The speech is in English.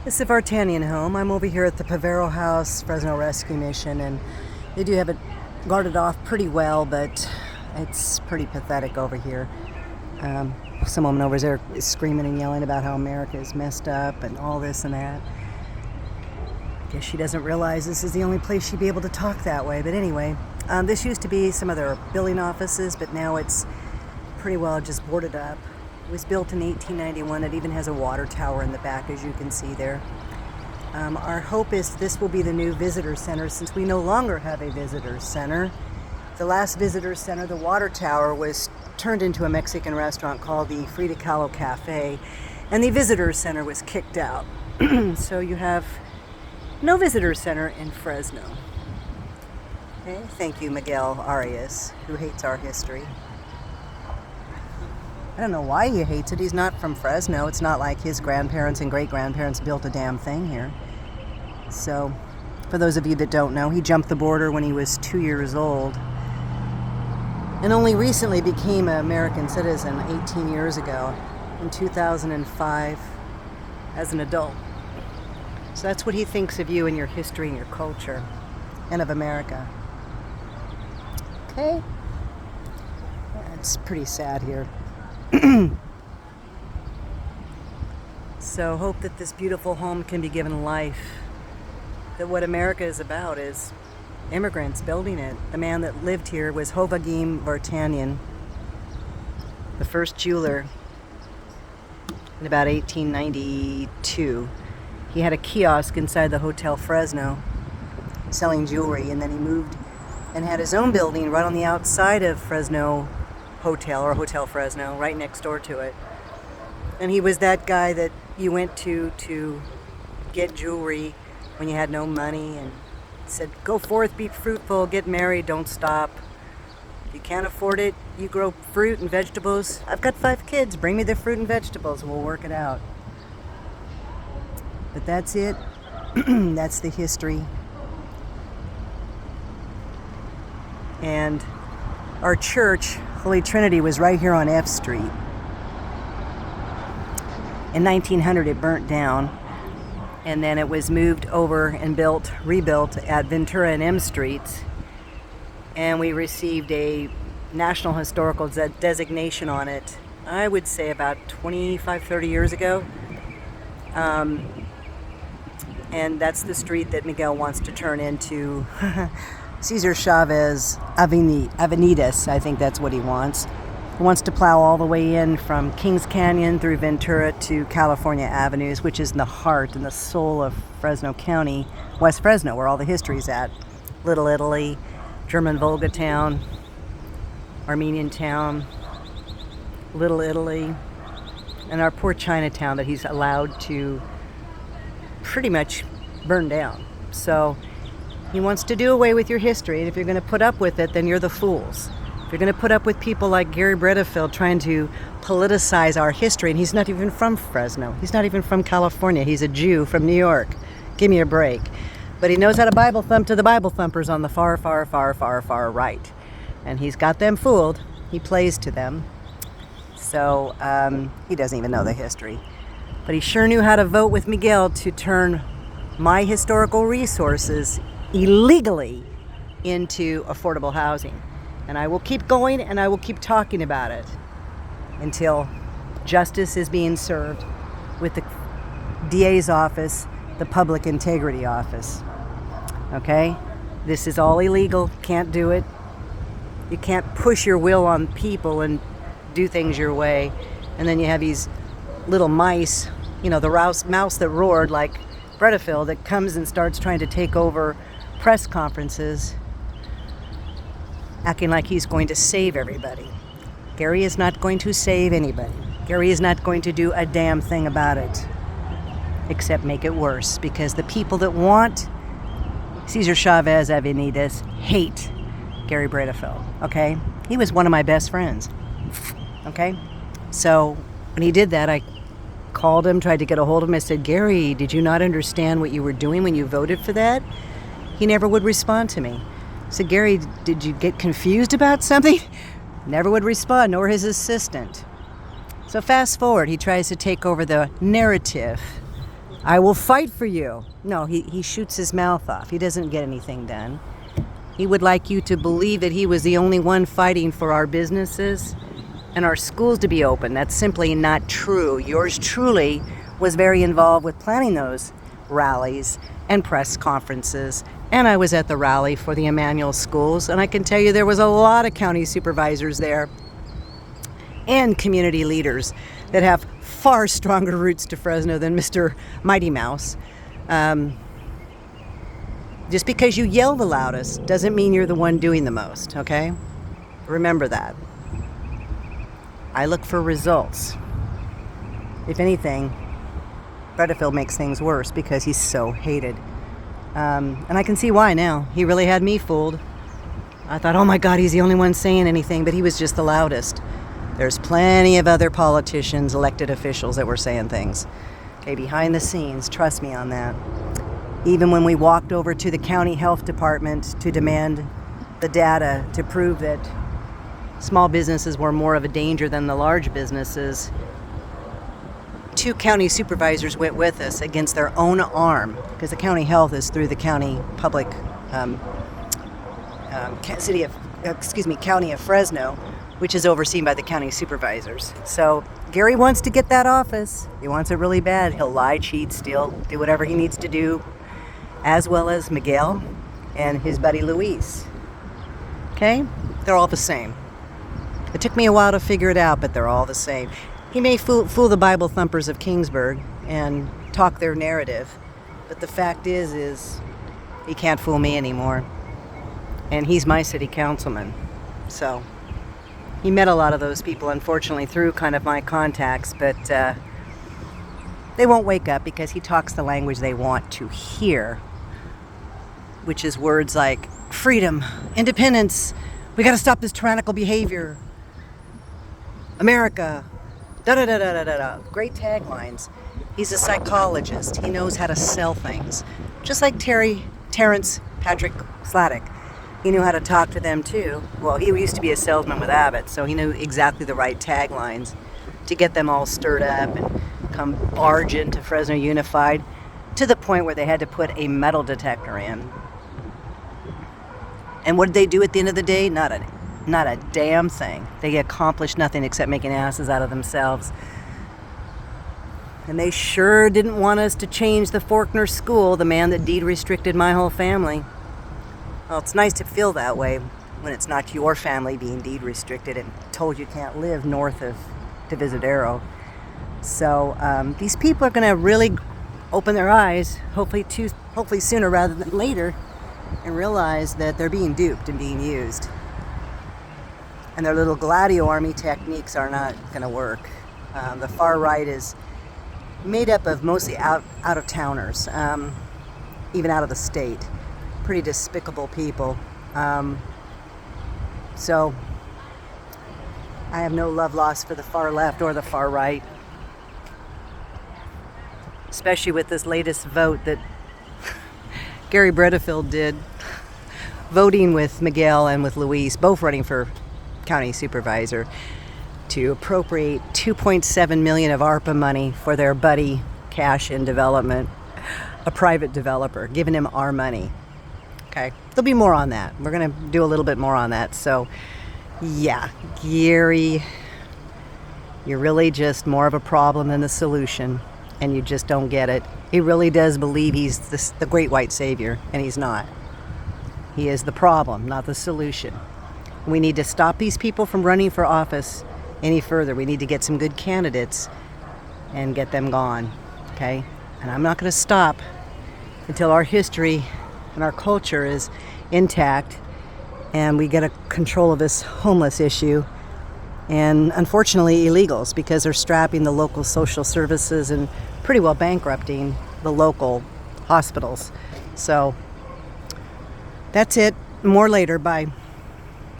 This is the Vartanian home. I'm over here at the Pavero House Fresno Rescue Mission, and they do have it guarded off pretty well, but it's pretty pathetic over here. Some woman over there is screaming and yelling about how America is messed up and all this and that. I guess she doesn't realize this is the only place she'd be able to talk that way. But anyway, this used to be some of their billing offices, but now it's pretty well just boarded up. It was built in 1891. It even has a water tower in the back, as you can see there. Our hope is this will be the new visitor center, since we no longer have a visitor center. The last visitor center, the water tower, was turned into a Mexican restaurant called the Frida Kahlo Cafe, and the visitor center was kicked out. So you have no visitor center in Fresno. Okay, thank you, Miguel Arias, who hates our history. I don't know why he hates it. He's not from Fresno. It's not like his grandparents and great-grandparents built a damn thing here. So, for those of you that don't know, he jumped the border when he was 2 years old and only recently became an American citizen 18 years ago, in 2005, as an adult. So that's what he thinks of you and your history and your culture, and of America. Okay? Yeah, it's pretty sad here. So hope that this beautiful home can be given life. That what America is about is immigrants building it. The man that lived here was Hovagim Vartanian, the first jeweler in about 1892. He had a kiosk inside the Hotel Fresno selling jewelry, and then he moved and had his own building right on the outside of Fresno Hotel, or Hotel Fresno, right next door to it. And he was that guy that you went to get jewelry when you had no money, and said, go forth, be fruitful, get married, don't stop. If you can't afford it, you grow fruit and vegetables. I've got 5 kids, bring me the fruit and vegetables and we'll work it out. But that's it. That's the history. And our church, Holy Trinity, was right here on F Street. In 1900 it burnt down, and then it was moved over and rebuilt at Ventura and M Streets, and we received a National Historical designation on it, I would say about 25, 30 years ago. And that's the street that Miguel wants to turn into Cesar Chavez Avenidas. I think that's what he wants. He wants to plow all the way in from Kings Canyon through Ventura to California Avenues, which is in the heart and the soul of Fresno County, West Fresno, where all the history's at. Little Italy, German Volga town, Armenian town, Little Italy, and our poor Chinatown that he's allowed to pretty much burn down. So he wants to do away with your history, and if you're going to put up with it, then you're the fools. If you're going to put up with people like Gary Bredefeld trying to politicize our history, and he's not even from Fresno. He's not even from California. He's a Jew from New York. Give me a break. But he knows how to Bible thump to the Bible thumpers on the far, far, far, far, far right. And he's got them fooled. He plays to them. So he doesn't even know the history. But he sure knew how to vote with Miguel to turn my historical resources illegally into affordable housing. And I will keep going, and I will keep talking about it until justice is being served with the DA's office, the Public Integrity Office. Okay? This is all illegal. Can't do it. You can't push your will on people and do things your way. And then you have these little mice, you know, the mouse that roared like Bredefeld, that comes and starts trying to take over press conferences, acting like he's going to save everybody. Gary is not going to save anybody. Gary is not going to do a damn thing about it, except make it worse, because the people that want Cesar Chavez Avenidas hate Gary Bredefeld, okay? He was one of my best friends, okay? So when he did that, I called him, tried to get a hold of him. I said, Gary, did you not understand what you were doing when you voted for that? He never would respond to me. I said, Gary, did you get confused about something? Never would respond, nor his assistant. So fast forward, he tries to take over the narrative I will fight for you. No, he shoots his mouth off. He doesn't get anything done. He would like you to believe that he was the only one fighting for our businesses and our schools to be open. That's simply not true. Yours truly was very involved with planning those rallies and press conferences. And I was at the rally for the Emmanuel schools, and I can tell you there was a lot of county supervisors there and community leaders that have far stronger roots to Fresno than Mr. Mighty Mouse. Just because you yell the loudest doesn't mean you're the one doing the most, okay? Remember that. I look for results. If anything, Bredifield makes things worse because he's so hated. And I can see why now. He really had me fooled. I thought, oh my God, he's the only one saying anything, but he was just the loudest. There's plenty of other politicians, elected officials that were saying things. Okay, behind the scenes, trust me on that. Even when we walked over to the county health department to demand the data to prove that small businesses were more of a danger than the large businesses, 2 county supervisors went with us against their own arm, because the county health is through the county public county of Fresno, which is overseen by the county supervisors. So Gary wants to get that office. He wants it really bad. He'll lie, cheat, steal, do whatever he needs to do, as well as Miguel and his buddy Luis. Okay? They're all the same. It took me a while to figure it out, but they're all the same. He may fool the Bible thumpers of Kingsburg and talk their narrative, but the fact is he can't fool me anymore. And he's my city councilman. So he met a lot of those people, unfortunately, through kind of my contacts, but they won't wake up because he talks the language they want to hear, which is words like freedom, independence, we got to stop this tyrannical behavior, America, da-da-da-da-da-da. Great taglines. He's a psychologist. He knows how to sell things. Just like Terrence Patrick Sladek. He knew how to talk to them too. Well, he used to be a salesman with Abbott, so he knew exactly the right taglines to get them all stirred up and come barge into Fresno Unified to the point where they had to put a metal detector in. And what did they do at the end of the day? Not a damn thing. They accomplished nothing except making asses out of themselves. And they sure didn't want us to change the Faulkner School, the man that deed restricted my whole family. Well, it's nice to feel that way when it's not your family being deed restricted and told you can't live north of Divisadero. So these people are going to really open their eyes, hopefully sooner rather than later, and realize that they're being duped and being used. And their little Gladio army techniques are not going to work. The far right is made up of mostly out-of-towners, even out of the state. Pretty despicable people. So I have no love lost for the far left or the far right, especially with this latest vote that Gary Bredifield did, voting with Miguel and with Luis, both running for county supervisor, to appropriate $2.7 million of ARPA money for their buddy Cash in Development, a private developer, giving him our money. Okay, there'll be more on that. We're going to do a little bit more on that. So, yeah, Gary, you're really just more of a problem than the solution, and you just don't get it. He really does believe he's the great white savior, and he's not. He is the problem, not the solution. We need to stop these people from running for office any further. We need to get some good candidates and get them gone, okay? And I'm not going to stop until our history and our culture is intact and we get a control of this homeless issue, and unfortunately illegals, because they're strapping the local social services and pretty well bankrupting the local hospitals. So that's it. More later. Bye.